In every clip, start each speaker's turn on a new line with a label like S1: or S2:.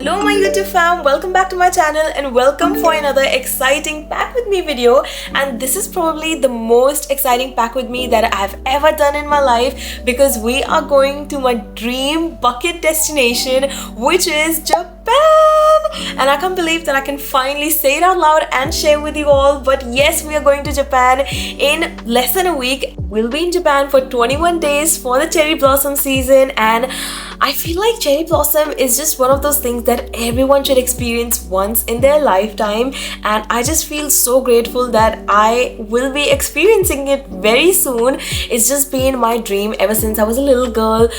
S1: Hello my YouTube fam, welcome back to my channel and welcome for another exciting pack with me video. And this is probably the most exciting pack with me that I've ever done in my life, because we are going to my dream bucket destination, which is Japan. And I can't believe that I can finally say it out loud and share with you all. But yes, we are going to Japan in less than a week. We'll be in Japan for 21 days for the cherry blossom season, and I feel like cherry blossom is just one of those things that everyone should experience once in their lifetime, and I just feel so grateful that I will be experiencing it very soon. It's just been my dream ever since I was a little girl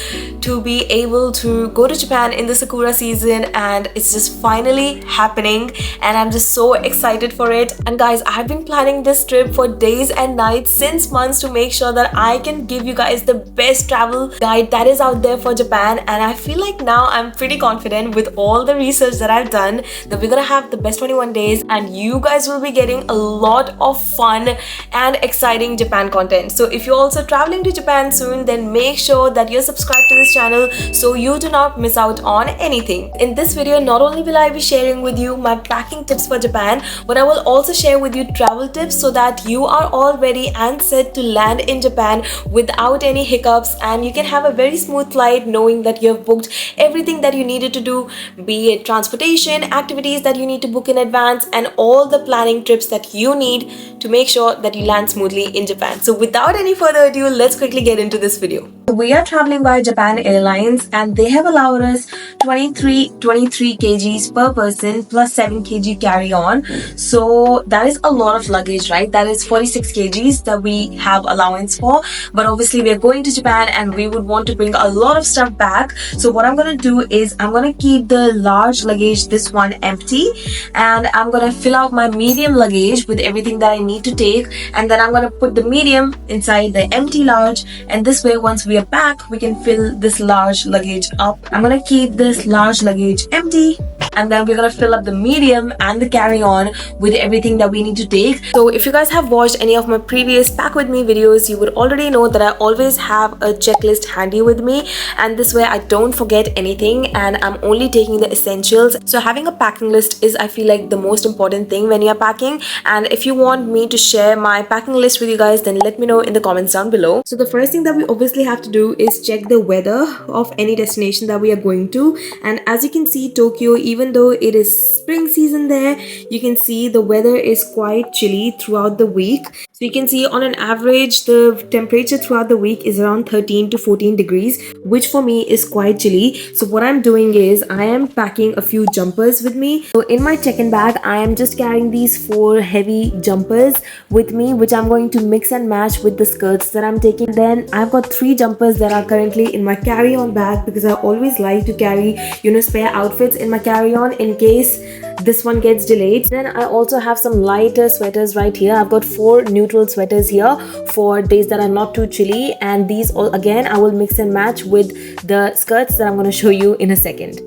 S1: to be able to go to Japan in the sakura season, and it's just finally happening and I'm just so excited for it. And guys, I've been planning this trip for days and nights since months to make sure that I can give you guys the best travel guide that is out there for Japan. And I feel like now I'm pretty confident with all the research that I've done that we're gonna have the best 21 days and you guys will be getting a lot of fun and exciting Japan content. So if you're also traveling to Japan soon, then make sure that you're subscribed to this channel so you do not miss out on anything. In this video, not only will I be sharing with you my packing tips for Japan, but I will also share with you travel tips so that you are all ready and set to land in Japan without any hiccups, and you can have a very smooth flight knowing that you have booked everything that you needed to do, be it transportation, activities that you need to book in advance, and all the planning trips that you need to make sure that you land smoothly in Japan. So without any further ado, let's quickly get into this video. We are traveling by Japan Airlines and they have allowed us 23 kgs per person plus 7 kg carry-on. So that is a lot of luggage, right? That is 46 kgs that we have allowance for. But obviously we are going to Japan and we would want to bring a lot of stuff back. So what I'm going to do is I'm going to keep the large luggage, this one, empty, and I'm going to fill out my medium luggage with everything that I need to take, and then I'm going to put the medium inside the empty large, and this way once we are back we can fill this large luggage up. I'm going to keep this large luggage empty, and then we're going to fill up the medium and the carry-on with everything that we need to take. So if you guys have watched any of my previous pack with me videos, you would already know that I always have a checklist handy with me, and this way I don't forget anything and I'm only taking the essentials. So having a packing list is, I feel like, the most important thing when you're packing. And if you want me to share my packing list with you guys, then let me know in the comments down below. So the first thing that we obviously have to do is check the weather of any destination that we are going to. And as you can see, Tokyo, even though it is spring season there, you can see the weather is quite chilly throughout the week. So you can see on an average the temperature throughout the week is around 13 to 14 degrees, which for me is quite chilly. So what I'm doing is I am packing a few jumpers with me. So in my check-in bag I am just carrying these 4 heavy jumpers with me, which I'm going to mix and match with the skirts that I'm taking. Then I've got 3 jumpers that are currently in my carry-on bag, because I always like to carry, spare outfits in my carry-on in case this one gets delayed. Then I also have some lighter sweaters right here. I've got 4 neutral sweaters here for days that are not too chilly, and these all again I will mix and match with the skirts that I'm going to show you in a second.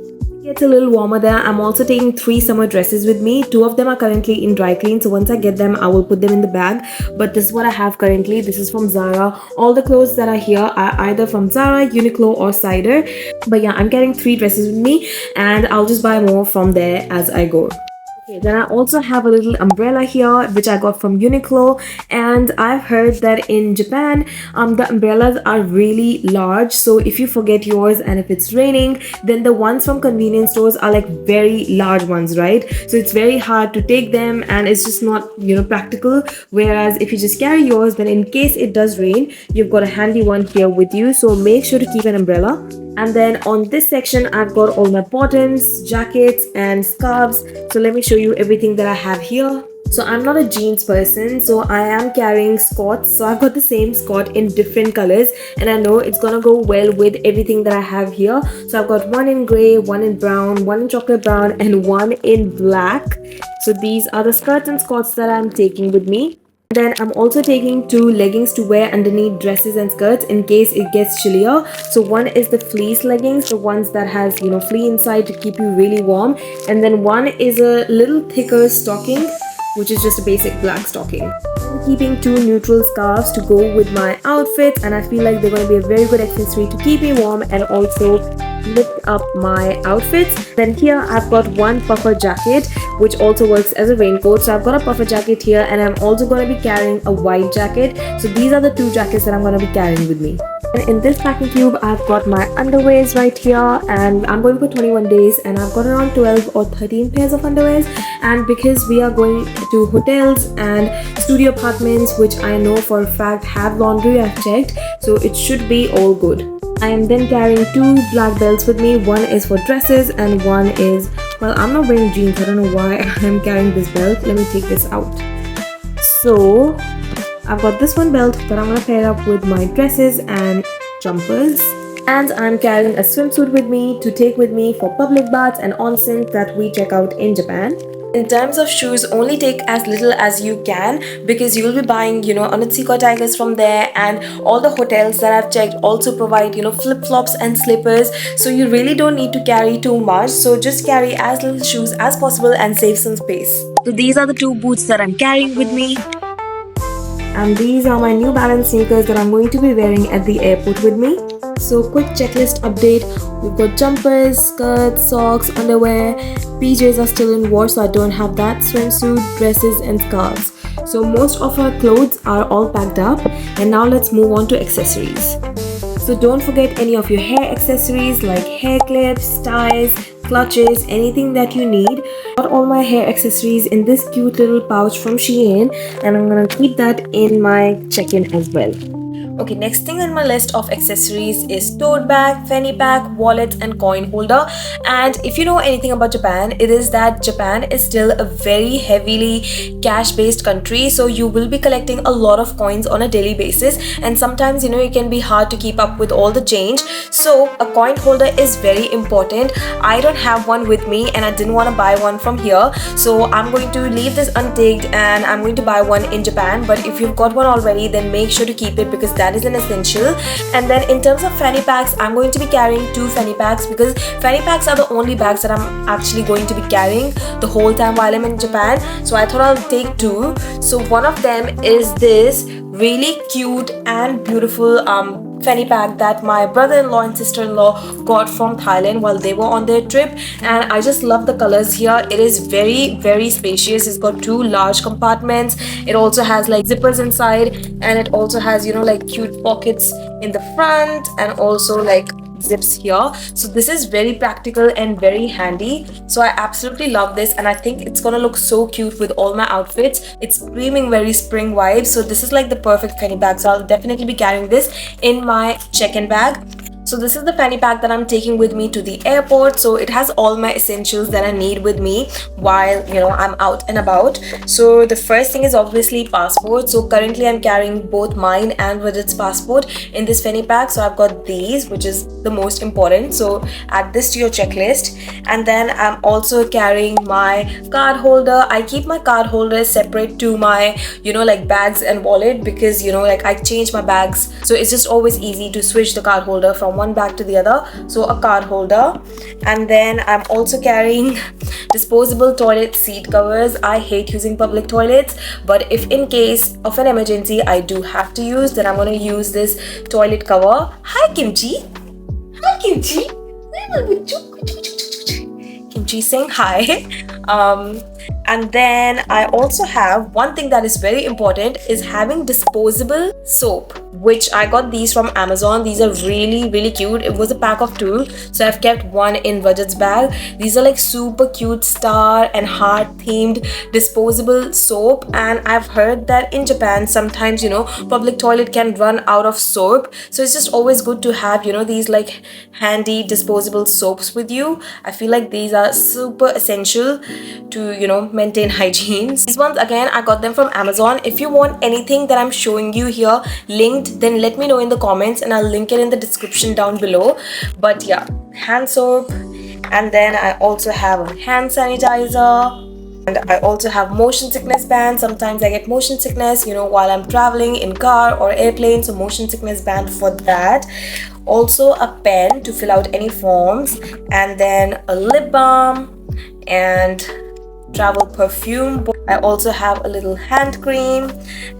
S1: It's a little warmer there. I'm also taking 3 summer dresses with me. 2 of them are currently in dry clean, so once I get them I will put them in the bag. But this is what I have currently. This is from Zara. All the clothes that are here are either from Zara, Uniqlo or Cider. But yeah, I'm carrying 3 dresses with me and I'll just buy more from there as I go. Okay, then I also have a little umbrella here which I got from Uniqlo, and I've heard that in Japan the umbrellas are really large, so if you forget yours and if it's raining, then the ones from convenience stores are like very large ones, right? So it's very hard to take them and it's just not practical, whereas if you just carry yours, then in case it does rain, you've got a handy one here with you. So make sure to keep an umbrella. And then on this section I've got all my bottoms, jackets and scarves. So let me show you everything that I have here. So I'm not a jeans person, so I am carrying scots. So I've got the same scot in different colors, and I know it's gonna go well with everything that I have here. So I've got one in grey, one in brown, one in chocolate brown and one in black. So these are the skirts and scots that I'm taking with me. Then I'm also taking 2 leggings to wear underneath dresses and skirts in case it gets chillier. So one is the fleece leggings, the ones that has flea inside to keep you really warm, and then one is a little thicker stocking which is just a basic black stocking. I'm keeping 2 neutral scarves to go with my outfits, and I feel like they're going to be a very good accessory to keep me warm and also lift up my outfits. Then here I've got one puffer jacket which also works as a raincoat. So I've got a puffer jacket here, and I'm also going to be carrying a white jacket. So these are the 2 jackets that I'm going to be carrying with me. And in this packing cube I've got my underwears right here, and I'm going for 21 days, and I've got around 12 or 13 pairs of underwears. And because we are going to hotels and studio apartments which I know for a fact have laundry, I've checked, so it should be all good. I am then carrying 2 black belts with me. One is for dresses and one is, well, I'm not wearing jeans. I don't know why I'm carrying this belt. Let me take this out. So I've got this one belt that I'm going to pair up with my dresses and jumpers. And I'm carrying a swimsuit with me to take with me for public baths and onsen that we check out in Japan. In terms of shoes, only take as little as you can, because you will be buying, Onitsuka Tigers from there, and all the hotels that I've checked also provide, flip-flops and slippers. So you really don't need to carry too much. So just carry as little shoes as possible and save some space. So these are the 2 boots that I'm carrying with me. And these are my New Balance sneakers that I'm going to be wearing at the airport with me. So quick checklist update. We've got jumpers, skirts, socks, underwear. PJs are still in wash, so I don't have that. Swimsuit, dresses and scarves. So most of our clothes are all packed up, and now let's move on to accessories. So don't forget any of your hair accessories like hair clips, ties, clutches, anything that you need. Got all my hair accessories in this cute little pouch from Shein, and I'm gonna keep that in my check-in as well. Okay, next thing on my list of accessories is tote bag, fanny pack, wallet and coin holder. And if you know anything about Japan, it is that Japan is still a very heavily cash based country, so you will be collecting a lot of coins on a daily basis, and sometimes it can be hard to keep up with all the change. So a coin holder is very important. I don't have one with me and I didn't want to buy one from here, so I'm going to leave this untagged and I'm going to buy one in Japan. But if you've got one already, then make sure to keep it, because that is an essential. And then in terms of fanny packs, I'm going to be carrying 2 fanny packs, because fanny packs are the only bags that I'm actually going to be carrying the whole time while I'm in Japan. So I thought I'll take 2. So one of them is this really cute and beautiful fanny pack that my brother-in-law and sister-in-law got from Thailand while they were on their trip, and I just love the colors here. It is very, very spacious. It's got 2 large compartments. It also has like zippers inside, and it also has like cute pockets in the front, and also like zips here. So this is very practical and very handy. So I absolutely love this, and I think it's gonna look so cute with all my outfits. It's screaming very spring vibes. So this is like the perfect fanny bag. So I'll definitely be carrying this in my check-in bag. So this is the fanny pack that I'm taking with me to the airport. So it has all my essentials that I need with me while I'm out and about. So the first thing is obviously passport. So currently I'm carrying both mine and Rajat's passport in this fanny pack. So I've got these, which is the most important. So add this to your checklist. And then I'm also carrying my card holder. I keep my card holder separate to my like bags and wallet, because like I change my bags, so it's just always easy to switch the card holder from one bag to the other. So a card holder. And then I'm also carrying disposable toilet seat covers. I hate using public toilets, but if in case of an emergency I do have to use, then I'm going to use this toilet cover. Hi Kimchi. Hi Kimchi. Kimchi saying hi. And then I also have one thing that is very important, is having disposable soap, which I got these from Amazon. These are really, really cute. It was a pack of 2, so I've kept one in Rajat's bag. These are like super cute star and heart themed disposable soap, and I've heard that in Japan sometimes public toilet can run out of soap, so it's just always good to have these like handy disposable soaps with you. I feel like these are super essential to maintain hygiene. These ones again, I got them from Amazon. If you want anything that I'm showing you here linked, then let me know in the comments and I'll link it in the description down below. But yeah, hand soap, and then I also have a hand sanitizer, and I also have motion sickness band. Sometimes I get motion sickness while I'm traveling in car or airplane, so motion sickness band for that. Also a pen to fill out any forms, and then a lip balm, and travel perfume. I also have a little hand cream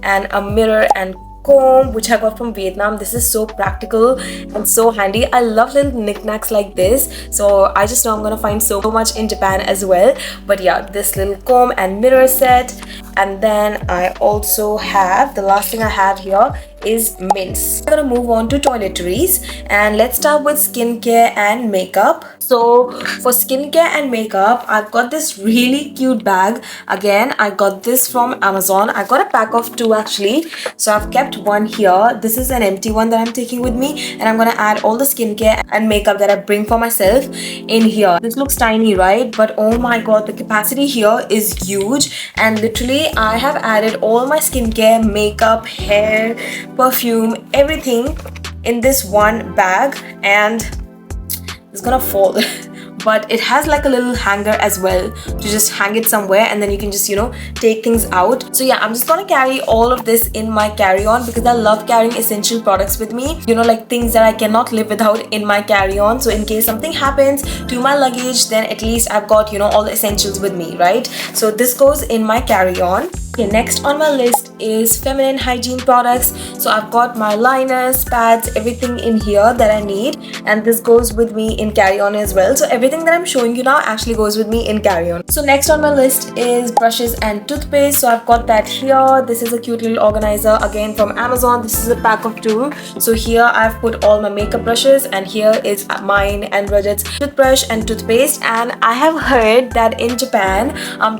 S1: and a mirror and comb which I got from Vietnam. This is so practical and so handy. I love little knickknacks like this, so I just know I'm gonna find so much in Japan as well. But yeah, this little comb and mirror set. And then I also have, the last thing I have here is mints. I'm gonna move on to toiletries, and let's start with skincare and makeup. So for skincare and makeup, I've got this really cute bag. Again, I got this from Amazon. I got a pack of 2 actually, so I've kept one here. This is an empty one that I'm taking with me, and I'm gonna add all the skincare and makeup that I bring for myself in here. This looks tiny, right? But oh my god, the capacity here is huge, and literally I have added all my skincare, makeup, hair, perfume, everything in this one bag, and it's gonna fall. But it has like a little hanger as well to just hang it somewhere, and then you can just, you know, take things out. So yeah, I'm just gonna carry all of this in my carry-on because I love carrying essential products with me, you know, like things that I cannot live without in my carry-on. So in case something happens to my luggage, then at least I've got, you know, all the essentials with me, right? So this goes in my carry-on. Okay, next on my list is feminine hygiene products. So I've got my liners, pads, everything in here that I need, and this goes with me in carry-on as well. So everything that I'm showing you now actually goes with me in carry-on. So next on my list is brushes and toothpaste. So I've got that here. This is a cute little organizer again from Amazon. This is a pack of 2. So here I've put all my makeup brushes, and here is mine and Rajat's toothbrush and toothpaste. And I have heard that in Japan,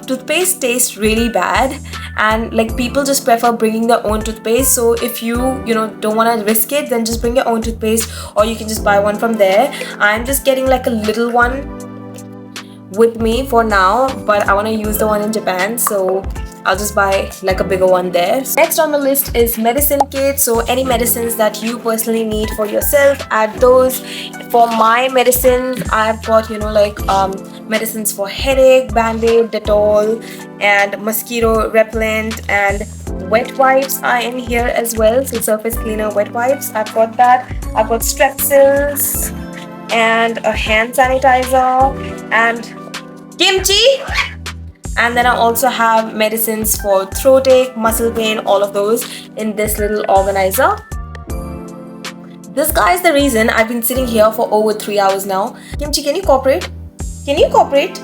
S1: toothpaste tastes really bad, and like people just prefer bringing their own toothpaste. So if you know, don't want to risk it, then just bring your own toothpaste, or you can just buy one from there. I'm just getting like a little one with me for now, but I want to use the one in Japan, so I'll just buy like a bigger one there. Next on the list is medicine kit. So any medicines that you personally need for yourself, add those. For my medicines, I've got, you know, like medicines for headache, Band-Aid, Dettol, and mosquito repellent, and wet wipes are in here as well. So surface cleaner wet wipes, I've got that. I've got strepsils and a hand sanitizer and kimchi. And then I also have medicines for throat ache, muscle pain, all of those in this little organizer. This guy is the reason I've been sitting here for over 3 hours now. Kimchi, can you cooperate? Can you cooperate?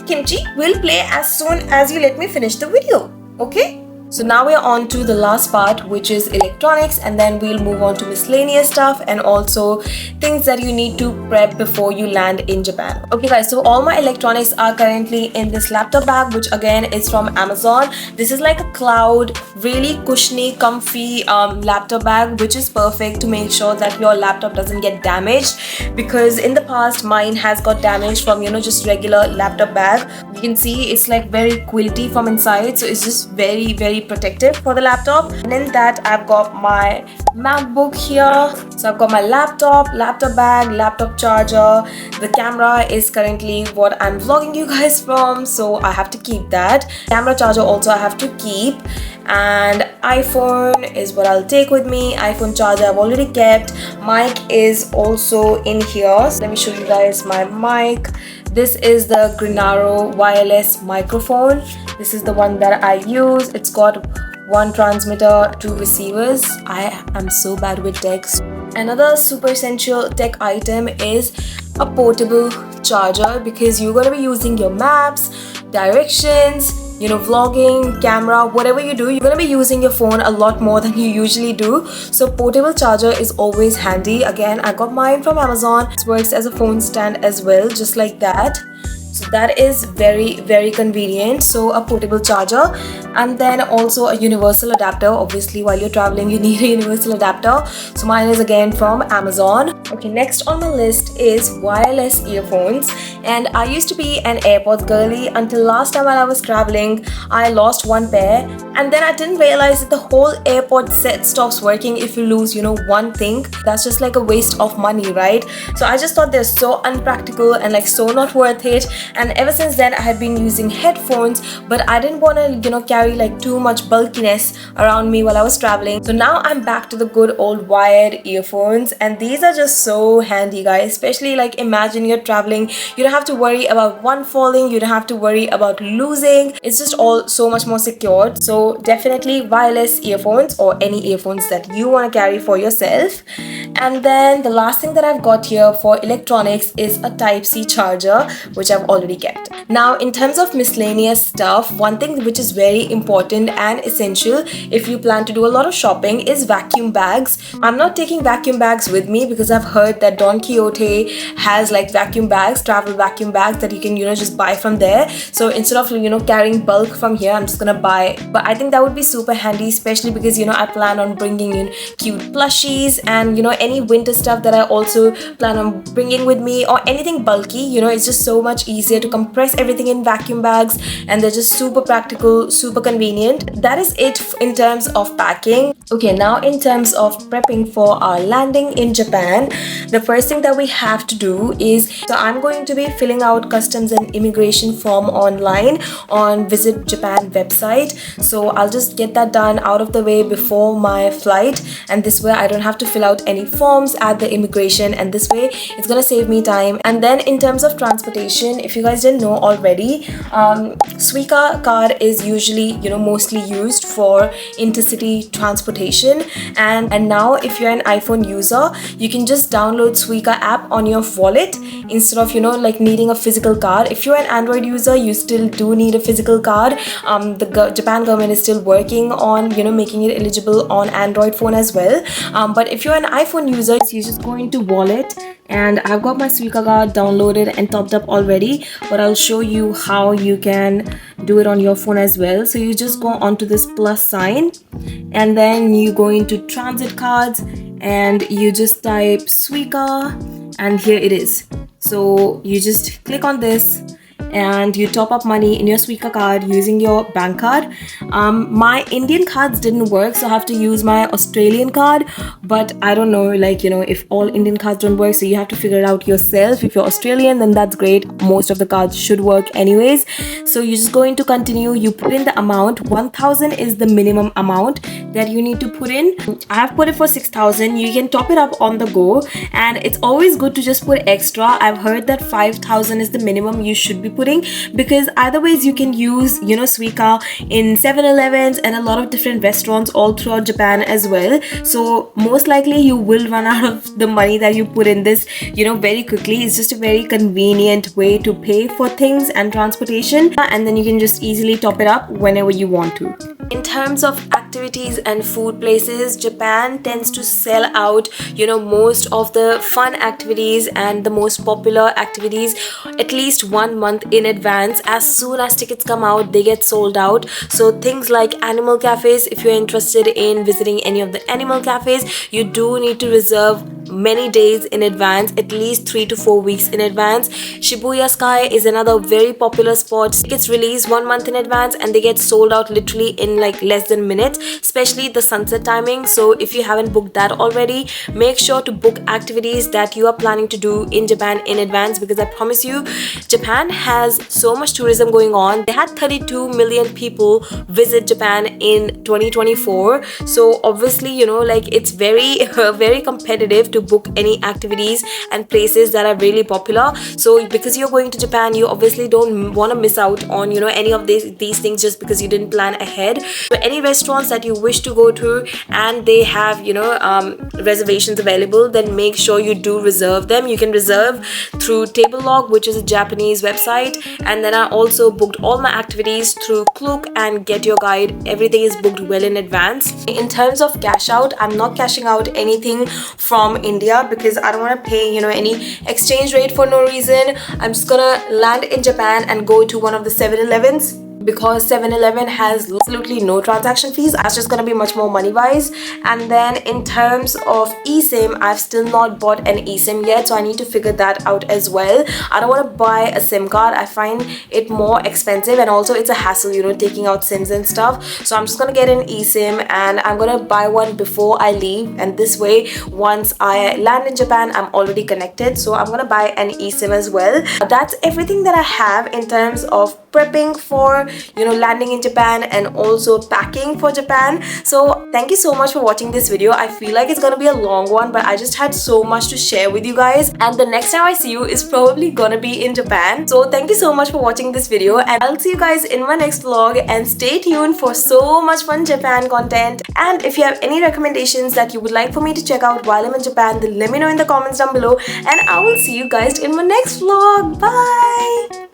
S1: Kimchi, we'll play as soon as you let me finish the video. Okay? So now we're on to the last part, which is electronics, and then we'll move on to miscellaneous stuff and also things that you need to prep before you land in Japan. Okay guys, so all my electronics are currently in this laptop bag, which again is from Amazon. This is like a cloud, really cushiony, comfy laptop bag, which is perfect to make sure that your laptop doesn't get damaged, because in the past mine has got damaged from, you know, just regular laptop bag. You can see it's like very quilty from inside, so it's just very protective for the laptop. And in that I've got my MacBook here. So I've got my laptop bag, laptop charger. The camera is currently what I'm vlogging you guys from, so I have to keep that. Camera charger also I have to keep, and iPhone is what I'll take with me. iPhone charger I've already kept. Mic is also in here, so let me show you guys my mic. This is the Granaro wireless microphone. This is the one that I use. It's got 1 transmitter, 2 receivers. I am so bad with tech. Another super essential tech item is a portable charger, because you're going to be using your maps, directions, you know, vlogging, camera, whatever you do, you're going to be using your phone a lot more than you usually do. So portable charger is always handy. Again, I got mine from Amazon. It works as a phone stand as well, just like that. So that is very convenient. So a portable charger, and then also a universal adapter. Obviously while you're traveling you need a universal adapter, so mine is again from Amazon. Okay, next on my list is wireless earphones, and I used to be an AirPods girly until last time when I was traveling. I lost one pair, And then I didn't realize that the whole airport set stops working if you lose, one thing. That's just like a waste of money, right? So I just thought they're so unpractical and like so not worth it. And ever since then I had been using headphones, but I didn't want to carry like too much bulkiness around me while I was traveling. So now I'm back to the good old wired earphones, and these are just so handy, guys. Especially like imagine you're traveling, you don't have to worry about one falling, you don't have to worry about losing. It's just all so much more secured. So definitely wireless earphones, or any earphones that you want to carry for yourself. And then the last thing that I've got here for electronics is a Type-C charger, which I've already kept. Now in terms of miscellaneous stuff, one thing which is very important and essential if you plan to do a lot of shopping is vacuum bags. I'm not taking vacuum bags with me because I've heard that Don Quixote has like vacuum bags, travel vacuum bags that you can just buy from there. So instead of carrying bulk from here, I'm just gonna buy. But I think that would be super handy, especially because I plan on bringing in cute plushies and any winter stuff that I also plan on bringing with me, or anything bulky. It's just so much easier to compress everything in vacuum bags, and they're just super practical, super convenient. That is it in terms of packing. Okay, now in terms of prepping for our landing in Japan, the first thing that we have to do is, so I'm going to be filling out customs and immigration form online on Visit Japan website. So I'll just get that done out of the way before my flight, and this way I don't have to fill out any forms at the immigration, and this way it's gonna save me time. And then in terms of transportation, if you guys didn't know already, Suica card is usually mostly used for intercity transportation, and now if you're an iPhone user, you can just download Suica app on your wallet instead of like needing a physical card. If you're an Android user, you still do need a physical card. The Japan government is still working on making it eligible on Android phone as well, but if you're an iPhone user, you just go into wallet, and I've got my Suica card downloaded and topped up already, but I'll show you how you can do it on your phone as well. So you just go onto this plus sign, and then you go into transit cards, and you just type Suica, and here it is. So you just click on this and you top up money in your Suica card using your bank card. My Indian cards didn't work, so I have to use my Australian card, but I don't know if all Indian cards don't work, so you have to figure it out yourself. If you're Australian, then that's great, most of the cards should work anyways. So you just go into continue, you put in the amount. 1,000 is the minimum amount that you need to put in. I have put it for 6,000. You can top it up on the go, and it's always good to just put extra. I've heard that 5,000 is the minimum you should be putting, because otherwise you can use Suica in 7-Elevens and a lot of different restaurants all throughout Japan as well. So most likely you will run out of the money that you put in this very quickly. It's just a very convenient way to pay for things and transportation, and then you can just easily top it up whenever you want to. In terms of activities and food places, Japan tends to sell out most of the fun activities and the most popular activities at least 1 month in advance. As soon as tickets come out, they get sold out. So things like animal cafes, if you're interested in visiting any of the animal cafes, you do need to reserve many days in advance, at least 3 to 4 weeks in advance. Shibuya Sky is another very popular spot. Tickets release 1 month in advance and they get sold out literally in like less than minutes, especially the sunset timing. So if you haven't booked that already, make sure to book activities that you are planning to do in Japan in advance, because I promise you, Japan has so much tourism going on. They had 32 million people visit Japan in 2024. So obviously, it's very very competitive to book any activities and places that are really popular. So because you're going to Japan, you obviously don't want to miss out on any of these things just because you didn't plan ahead. So any restaurants that you wish to go to and they have reservations available, then make sure you do reserve them. You can reserve through Table Log, which is a Japanese website, and then I also booked all my activities through Klook and Get Your Guide. Everything is booked well in advance. In terms of cash out, I'm not cashing out anything from India because I don't want to pay any exchange rate for no reason. I'm just gonna land in Japan and go to one of the 7-Elevens because 7-Eleven has absolutely no transaction fees. That's just gonna be much more money wise. And then in terms of eSIM, I've still not bought an eSIM yet, so I need to figure that out as well. I don't want to buy a SIM card. I find it more expensive, and also it's a hassle, you know, taking out SIMs and stuff. So I'm just gonna get an eSIM, and I'm gonna buy one before I leave, and this way once I land in Japan I'm already connected. So I'm gonna buy an eSIM as well. That's everything that I have in terms of prepping for, you know, landing in Japan and also packing for Japan. So thank you so much for watching this video. I feel like it's gonna be a long one, but I just had so much to share with you guys, and the next time I see you is probably gonna be in Japan. So thank you so much for watching this video, and I'll see you guys in my next vlog, and stay tuned for so much fun Japan content. And if you have any recommendations that you would like for me to check out while I'm in Japan, then let me know in the comments down below, and I will see you guys in my next vlog. Bye.